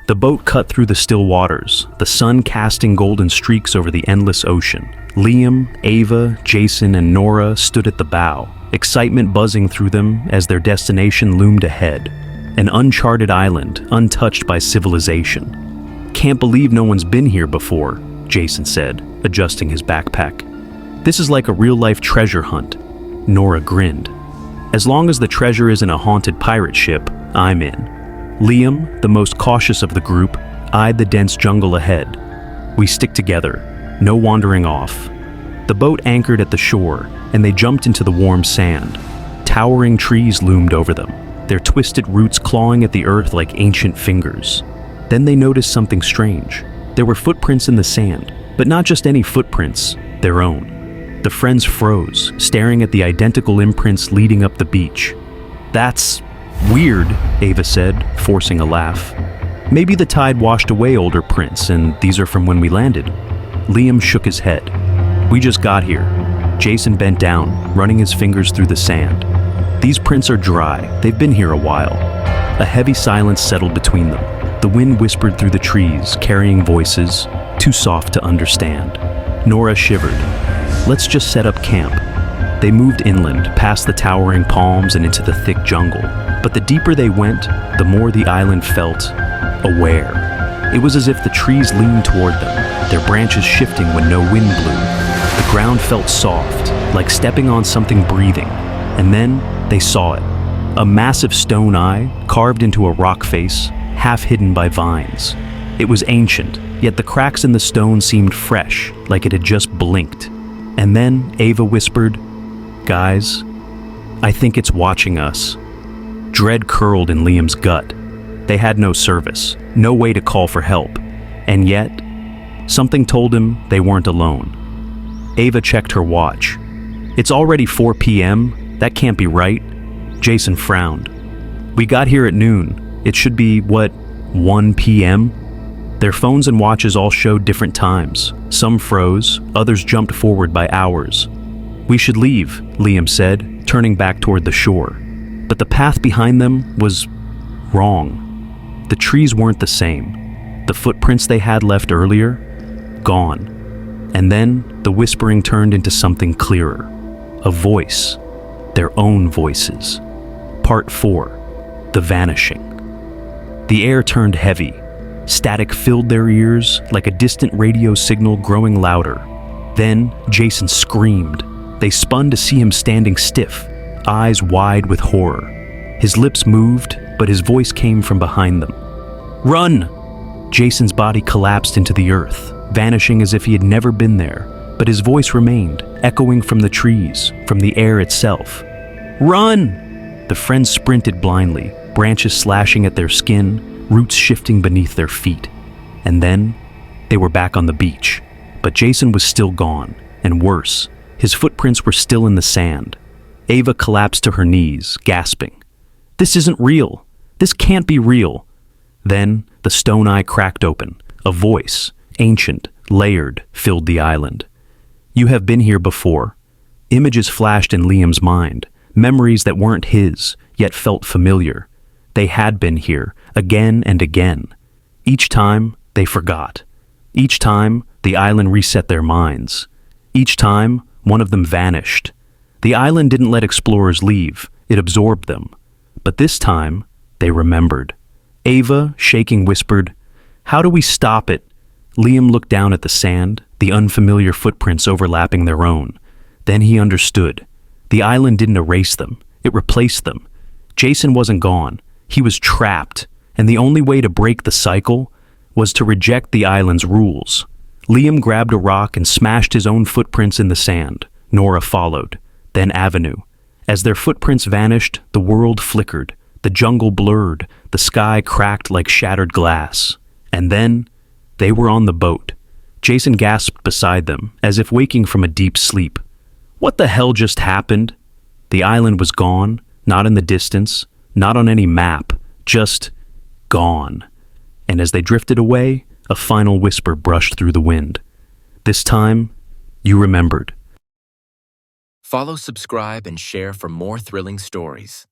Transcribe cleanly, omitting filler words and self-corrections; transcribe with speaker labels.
Speaker 1: The boat cut through the still waters, the sun casting golden streaks over the endless ocean. Liam, Ava, Jason, and Nora stood at the bow, excitement buzzing through them as their destination loomed ahead. An uncharted island, untouched by civilization. "Can't believe no one's been here before," Jason said, adjusting his backpack. "This is like a real-life treasure hunt." Nora grinned. "As long as the treasure isn't a haunted pirate ship, I'm in." Liam, the most cautious of the group, eyed the dense jungle ahead. "We stick together, no wandering off." The boat anchored at the shore, and they jumped into the warm sand. Towering trees loomed over them, their twisted roots clawing at the earth like ancient fingers. Then they noticed something strange. There were footprints in the sand, but not just any footprints, their own. The friends froze, staring at the identical imprints leading up the beach. "That's weird," Ava said, forcing a laugh. "Maybe the tide washed away older prints, and these are from when we landed." Liam shook his head. "We just got here." Jason bent down, running his fingers through the sand. "These prints are dry. They've been here a while." A heavy silence settled between them. The wind whispered through the trees, carrying voices, too soft to understand. Nora shivered. "Let's just set up camp." They moved inland, past the towering palms and into the thick jungle. But the deeper they went, the more the island felt aware. It was as if the trees leaned toward them, their branches shifting when no wind blew. The ground felt soft, like stepping on something breathing. And then they saw it. A massive stone eye, carved into a rock face, half hidden by vines. It was ancient, yet the cracks in the stone seemed fresh, like it had just blinked. And then Ava whispered, "Guys, I think it's watching us." Dread curled in Liam's gut. They had no service, no way to call for help. And yet, something told him they weren't alone. Ava checked her watch. "It's already 4 p.m. That can't be right." Jason frowned. "We got here at noon. It should be, 1 p.m.? Their phones and watches all showed different times. Some froze, others jumped forward by hours. "We should leave," Liam said, turning back toward the shore. But the path behind them was wrong. The trees weren't the same. The footprints they had left earlier, gone. And then the whispering turned into something clearer. A voice. Their own voices. Part 4. The Vanishing. The air turned heavy. Static filled their ears, like a distant radio signal growing louder. Then Jason screamed. They spun to see him standing stiff, eyes wide with horror. His lips moved, but his voice came from behind them. "Run!" Jason's body collapsed into the earth, vanishing as if he had never been there, but his voice remained, echoing from the trees, from the air itself. "Run!" The friends sprinted blindly, branches slashing at their skin, roots shifting beneath their feet. And then, they were back on the beach. But Jason was still gone, and worse, his footprints were still in the sand. Ava collapsed to her knees, gasping. "This isn't real. This can't be real." Then, the stone eye cracked open. A voice, ancient, layered, filled the island. "You have been here before." Images flashed in Liam's mind, memories that weren't his, yet felt familiar. They had been here, again and again. Each time, they forgot. Each time, the island reset their minds. Each time, one of them vanished. The island didn't let explorers leave, it absorbed them. But this time, they remembered. Ava, shaking, whispered, "How do we stop it?" Liam looked down at the sand, the unfamiliar footprints overlapping their own. Then he understood. The island didn't erase them, it replaced them. Jason wasn't gone, he was trapped, and the only way to break the cycle was to reject the island's rules. Liam grabbed a rock and smashed his own footprints in the sand. Nora followed, then Avenue. As their footprints vanished, the world flickered, the jungle blurred, the sky cracked like shattered glass. And then, they were on the boat. Jason gasped beside them, as if waking from a deep sleep. What the hell just happened? The island was gone, not in the distance, not on any map, just gone. And as they drifted away, a final whisper brushed through the wind. This time, you remembered.
Speaker 2: Follow, subscribe, and share for more thrilling stories.